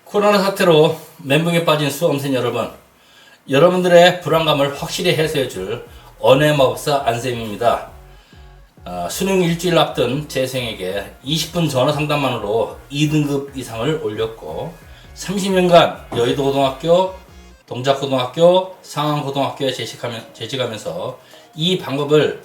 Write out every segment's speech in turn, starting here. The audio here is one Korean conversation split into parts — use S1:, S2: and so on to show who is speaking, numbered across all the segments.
S1: 코로나 사태로 멘붕에 빠진 수험생 여러분, 여러분들의 불안감을 확실히 해소해줄 언어의 마법사 안쌤입니다. 수능 일주일 앞둔 재생에게 20분 전화 상담만으로 2등급 이상을 올렸고 30년간 여의도고등학교, 동작고등학교, 상암고등학교에 재직하면서 이 방법을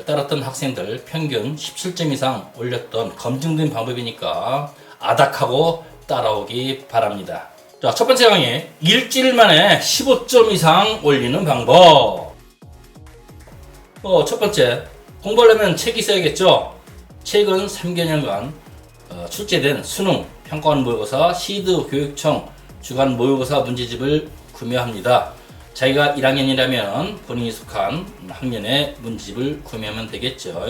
S1: 따랐던 학생들 평균 17점 이상 올렸던 검증된 방법이니까 아닥하고 따라오기 바랍니다. 자, 첫 번째 강의, 일주일 만에 15점 이상 올리는 방법. 첫 번째, 공부하려면 책이 있어야겠죠. 책은 3개년간 출제된 수능, 평가원 모의고사, 시드 교육청 주간 모의고사 문제집을 구매합니다. 자기가 1학년이라면 본인이 속한 학년의 문제집을 구매하면 되겠죠.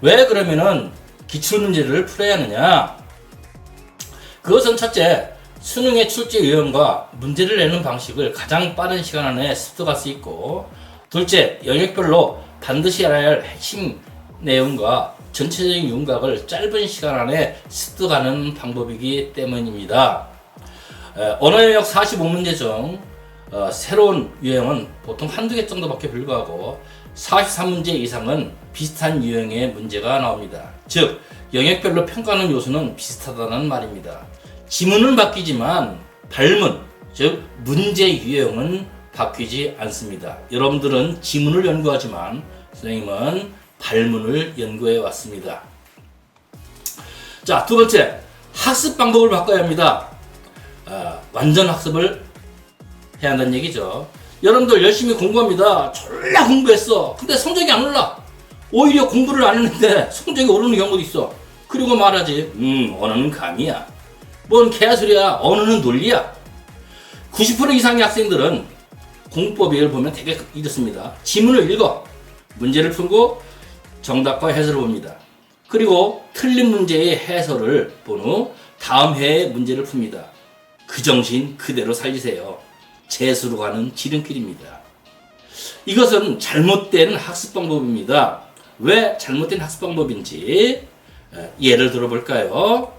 S1: 왜 그러면은 기출문제를 풀어야 하느냐? 그것은 첫째, 수능의 출제 유형과 문제를 내는 방식을 가장 빠른 시간 안에 습득할 수 있고, 둘째, 영역별로 반드시 알아야 할 핵심 내용과 전체적인 윤곽을 짧은 시간 안에 습득하는 방법이기 때문입니다. 언어 영역 45문제 중 새로운 유형은 보통 한두 개 정도밖에 불구하고 43문제 이상은 비슷한 유형의 문제가 나옵니다. 즉, 영역별로 평가하는 요소는 비슷하다는 말입니다. 지문은 바뀌지만 발문, 즉 문제 유형은 바뀌지 않습니다. 여러분들은 지문을 연구하지만 선생님은 발문을 연구해 왔습니다. 자, 두 번째, 학습 방법을 바꿔야 합니다. 완전 학습을 해야 한다는 얘기죠. 여러분들 열심히 공부합니다. 졸라 공부했어. 근데 성적이 안 올라. 오히려 공부를 안 했는데 성적이 오르는 경우도 있어. 그리고 말하지, 언어는 감이야. 뭔 개소리야. 언어는 논리야. 90% 이상의 학생들은 공부법을 보면 되게 이렇습니다. 지문을 읽어, 문제를 풀고 정답과 해설을 봅니다. 그리고 틀린 문제의 해설을 본 후 다음 회의 문제를 풉니다. 그 정신 그대로 살리세요. 재수로 가는 지름길입니다. 이것은 잘못된 학습 방법입니다. 왜 잘못된 학습 방법인지 예를 들어볼까요?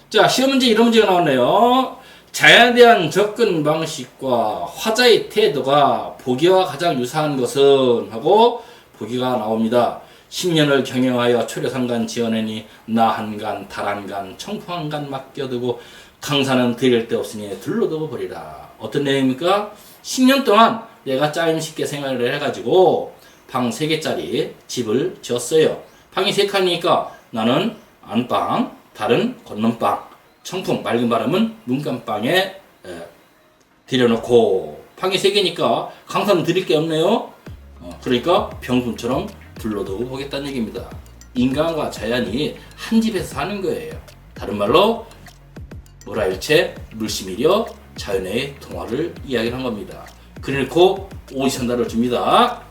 S1: 자, 시험 문제 이런 문제가 나왔네요. 자연에 대한 접근 방식과 화자의 태도가 보기와 가장 유사한 것은 하고 보기가 나옵니다. 10년을 경영하여 초려상간 지어내니 나한간 달한간 청풍한간 맡겨두고 강산은 들일 데 없으니 둘러두고 버리라. 어떤 내용입니까? 10년 동안 내가 짜임쉽게 생활을 해가지고 방 3개짜리 집을 지었어요. 방이 3칸이니까 나는 안방, 달은 건넌방, 청풍, 맑은 바람은 문간방에 들여놓고, 방이 3개니까 강산은 드릴 게 없네요. 그러니까 병군처럼 둘러두고 보겠다는 얘기입니다. 인간과 자연이 한 집에서 사는 거예요. 다른 말로 모라일체, 물심이려 자연의 동화를 이야기를 한 겁니다. 그래놓고 오디션단을 줍니다.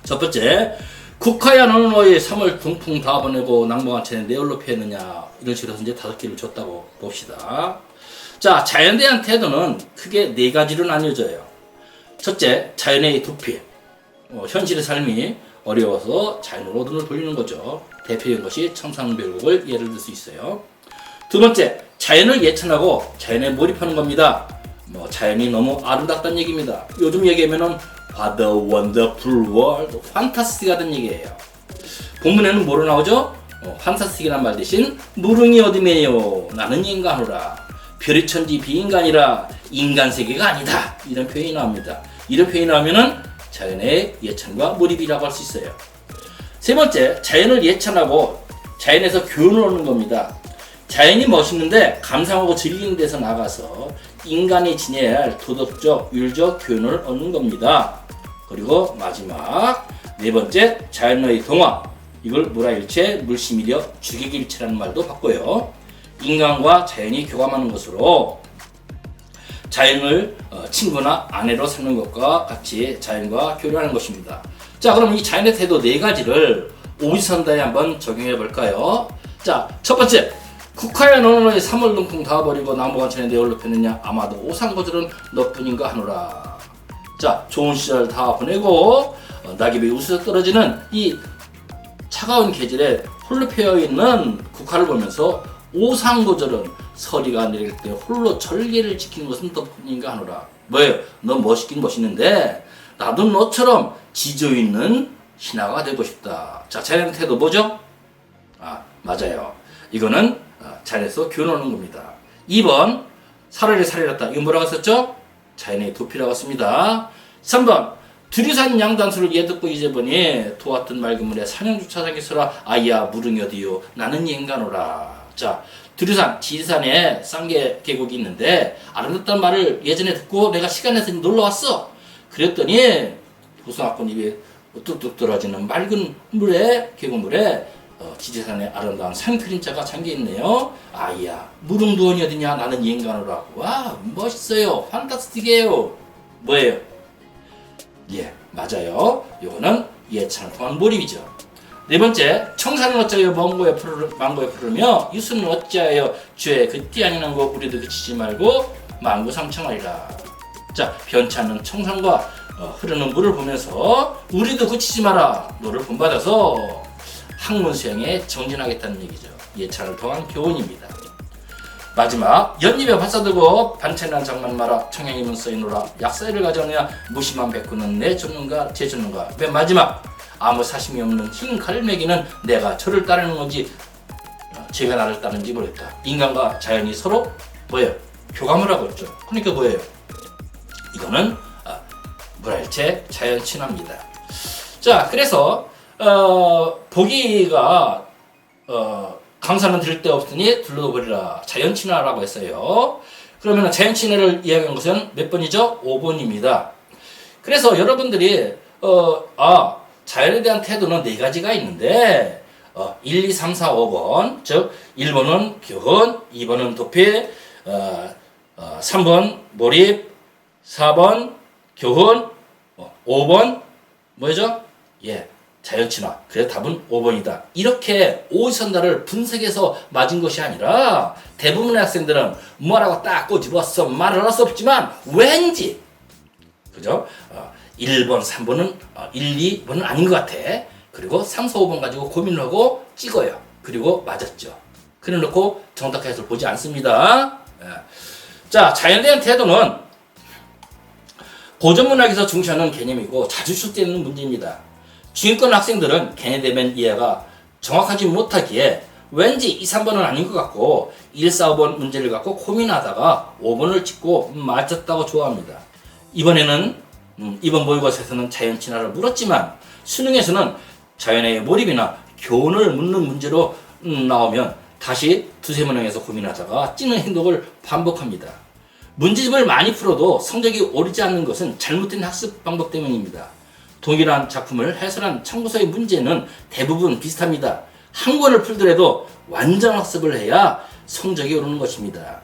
S1: 첫 번째, 국화야 너는 왜 3월 동풍 다 보내고 낭만한 채 내 홀로 피했느냐. 이런 식으로 해서 이제 5개를 줬다고 봅시다. 자, 자연에 대한 태도는 크게 4가지로 나뉘어져요. 첫째, 자연의 도피. 현실의 삶이 어려워서 자연으로 눈을 돌리는 거죠. 대표적인 것이 청산별곡을 예를 들 수 있어요. 두 번째, 자연을 예찬하고 자연에 몰입하는 겁니다. 자연이 너무 아름답다는 얘기입니다. 요즘 얘기하면은 What a wonderful world, 판타스틱하다는 얘기예요. 본문에는 뭐로 나오죠? 판타스틱이란 말 대신 무릉이 어디매요, 나는 인간이라, 별이 천지 비인간이라, 인간 세계가 아니다, 이런 표현이 나옵니다. 이런 표현이 나오면은 자연의 예찬과 몰입이라고 할 수 있어요. 세 번째, 자연을 예찬하고 자연에서 교훈을 얻는 겁니다. 자연이 멋있는데 감상하고 즐기는 데서 나가서 인간이 지녀야 할 도덕적, 윤리적 교훈을 얻는 겁니다. 그리고 마지막 4번째, 자연의 동화. 이걸 물화일체, 물심이력, 주객일체라는 말도 바꿔요. 인간과 자연이 교감하는 것으로 자연을 친구나 아내로 삼는 것과 같이 자연과 교류하는 것입니다. 자, 그럼 이 자연의 태도 4가지를 오디선다에 한번 적용해 볼까요? 자, 첫 번째, 국화야 너는 왜 3월 동풍 다 버리고 나무관천에 내 홀로 폈느냐. 아마도 오상거들은 너뿐인가 하노라. 자, 좋은 시절 다 보내고 낙엽이 우수서 떨어지는 이 차가운 계절에 홀로 피어있는 국화를 보면서 오상고절은 서리가 내릴 때 홀로 절개를 지키는 것은 덕분인가 하노라. 뭐예요? 너 멋있긴 멋있는데 나도 너처럼 지조있는 신하가 되고 싶다. 자, 자연의 태도 뭐죠? 맞아요. 이거는 자연에서 교훈하는 겁니다. 2번 사라리 사라렸다. 이건 뭐라고 썼죠? 자연의 도피라고 했습니다. 3번 두리산 양단수를 예듣고 이제 보니 도왔던 맑은 물에 산영주차장에 서라 아이야 무릉이 어디요 나는 인간오라. 자, 두리산 지리산에 쌍계 계곡이 있는데 아름답다는 말을 예전에 듣고 내가 시간 내서 놀러 왔어. 그랬더니 보송학군 입에 뚝뚝 떨어지는 맑은 물에 계곡물에 지리산의 아름다운 산 그림자가 잠겨있네요. 아이야 무릉도원이 어디냐 나는 인간오라. 와 멋있어요. 판타스틱해요. 뭐예요? 예, 맞아요. 요거는 예찬을 통한 몰입이죠. 네 번째, 청산은 어찌하여 망고에 푸르며 유수는 어찌하여 주의 그띠 아니는 거 우리도 그치지 말고 만구상청하리라. 자, 변치 않는 청산과 흐르는 물을 보면서 우리도 그치지 마라. 너를 본받아서 학문 수행에 정진하겠다는 얘기죠. 예찬을 통한 교훈입니다. 마지막, 연잎에 발사들고 반찬이란 장만 마라. 청양이면 써이노라. 약사이를 가져오냐 무심한 백구는 내 전문가 제 전문가. 맨 마지막, 아무 사심이 없는 흰 갈매기는 내가 저를 따르는 건지 제가 나를 따르는지 모르겠다. 인간과 자연이 서로 뭐예요? 교감을 하고 있죠. 그러니까 뭐예요? 이거는 물화일체 자연 친화입니다. 자, 그래서 보기가 강사는 들을 데 없으니 둘러버리라. 자연 친화라고 했어요. 그러면 자연 친화를 이야기한 것은 몇 번이죠? 5번입니다. 그래서 여러분들이 자연에 대한 태도는 네 가지가 있는데 1, 2, 3, 4, 5번 즉 1번은 교훈, 2번은 도피, 3번 몰입, 4번 교훈, 5번 뭐죠? 예, 자연친화. 그래서 답은 5번이다. 이렇게 오선다를 분석해서 맞은 것이 아니라 대부분의 학생들은 뭐라고 딱 꼬집었어 말을 할 수 없지만 왠지 그죠? 1번, 3번은 1, 2번은 아닌 것 같아. 그리고 3, 4, 5번 가지고 고민을 하고 찍어요. 그리고 맞았죠. 그래 놓고 정답 해석을 보지 않습니다. 자, 자연에 대한 태도는 고전문학에서 중시하는 개념이고 자주 출제되는 문제입니다. 중위권 학생들은 개념대면 이해가 정확하지 못하기에 왠지 2, 3번은 아닌 것 같고 1, 4, 5번 문제를 갖고 고민하다가 5번을 찍고 맞췄다고 좋아합니다. 이번에는 이번 모의고사에서는 자연 친화를 물었지만 수능에서는 자연의 몰입이나 교훈을 묻는 문제로 나오면 다시 두세 문항에서 고민하다가 찌는 행동을 반복합니다. 문제집을 많이 풀어도 성적이 오르지 않는 것은 잘못된 학습 방법 때문입니다. 동일한 작품을 해설한 참고서의 문제는 대부분 비슷합니다. 한 권을 풀더라도 완전 학습을 해야 성적이 오르는 것입니다.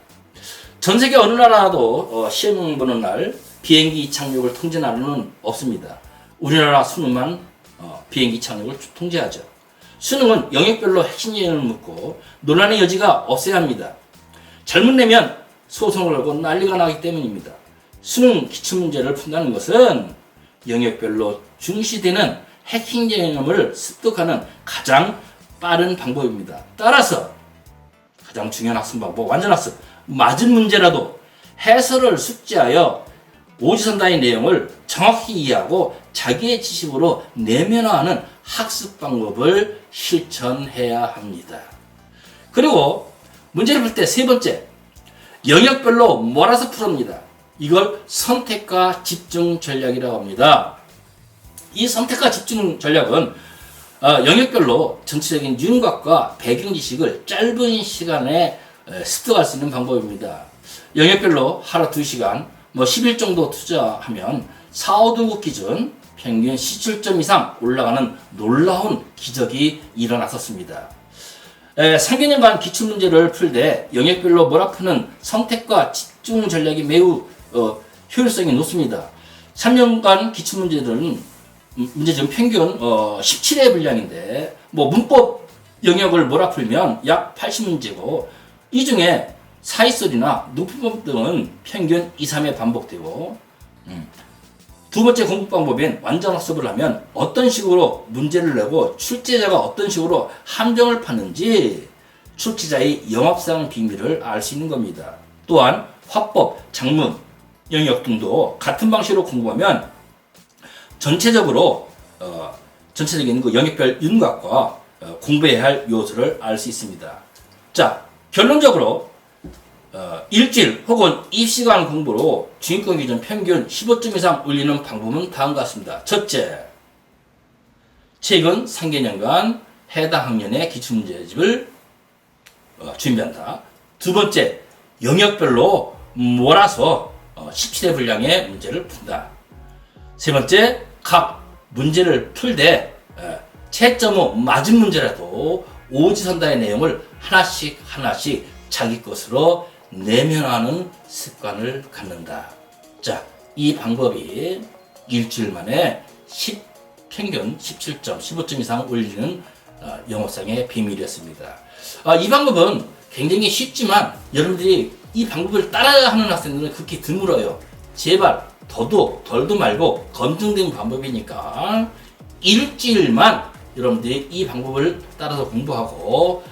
S1: 전 세계 어느 나라도 시험 보는 날 비행기 이착륙을 통제 나라는 없습니다. 우리나라 수능만 비행기 이착륙을 통제하죠. 수능은 영역별로 핵심 예형을 묻고 논란의 여지가 없어야 합니다. 잘못 내면 소송을 걸고 난리가 나기 때문입니다. 수능 기출문제를 푼다는 것은 영역별로 중시되는 핵심 개념을 습득하는 가장 빠른 방법입니다. 따라서 가장 중요한 학습 방법, 완전 학습, 맞은 문제라도 해설을 숙지하여 오지선다의 내용을 정확히 이해하고 자기의 지식으로 내면화하는 학습 방법을 실천해야 합니다. 그리고 문제를 풀 때 세 번째, 영역별로 몰아서 풀어옵니다. 이걸 선택과 집중 전략이라고 합니다. 이 선택과 집중 전략은 영역별로 전체적인 윤곽과 배경 지식을 짧은 시간에 습득할 수 있는 방법입니다. 영역별로 하루 2시간, 10일 정도 투자하면 4, 5등급 기준 평균 17점 이상 올라가는 놀라운 기적이 일어났었습니다. 3개년간 기출문제를 풀 때 영역별로 몰아푸는 선택과 집중 전략이 매우 효율성이 높습니다. 3년간 기출문제들은 문제점 평균 17회 분량인데 문법 영역을 몰아풀면 약 80문제고 이 중에 사이설이나 높임법 등은 평균 2, 3회 반복되고 두 번째 공부 방법인 완전 학습을 하면 어떤 식으로 문제를 내고 출제자가 어떤 식으로 함정을 파는지 출제자의 영업상 비밀을 알 수 있는 겁니다. 또한 화법, 작문, 영역 등도 같은 방식으로 공부하면 전체적으로 전체적인 그 영역별 윤곽과 공부해야 할 요소를 알 수 있습니다. 자, 결론적으로 일주일 혹은 입시간 공부로 중위권 기준 평균 15점 이상 올리는 방법은 다음과 같습니다. 첫째, 최근 3개년간 해당 학년의 기출문제집을 준비한다. 두 번째, 영역별로 몰아서 17회 분량의 문제를 푼다. 세 번째, 각 문제를 풀되 채점은 맞은 문제라도 오지선다의 내용을 하나씩 자기 것으로 내면하는 습관을 갖는다. 자, 이 방법이 일주일 만에 평균 17점, 15점 이상 올리는 영어상의 비밀이었습니다. 이 방법은 굉장히 쉽지만 여러분들이 이 방법을 따라하는 학생들은 극히 드물어요. 제발 더도 덜도 말고 검증된 방법이니까 일주일만 여러분들이 이 방법을 따라서 공부하고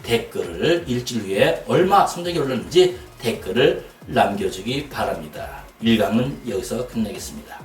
S1: 댓글을 일주일 후에 얼마 성적이 올랐는지 댓글을 남겨주기 바랍니다. 1강은 여기서 끝내겠습니다.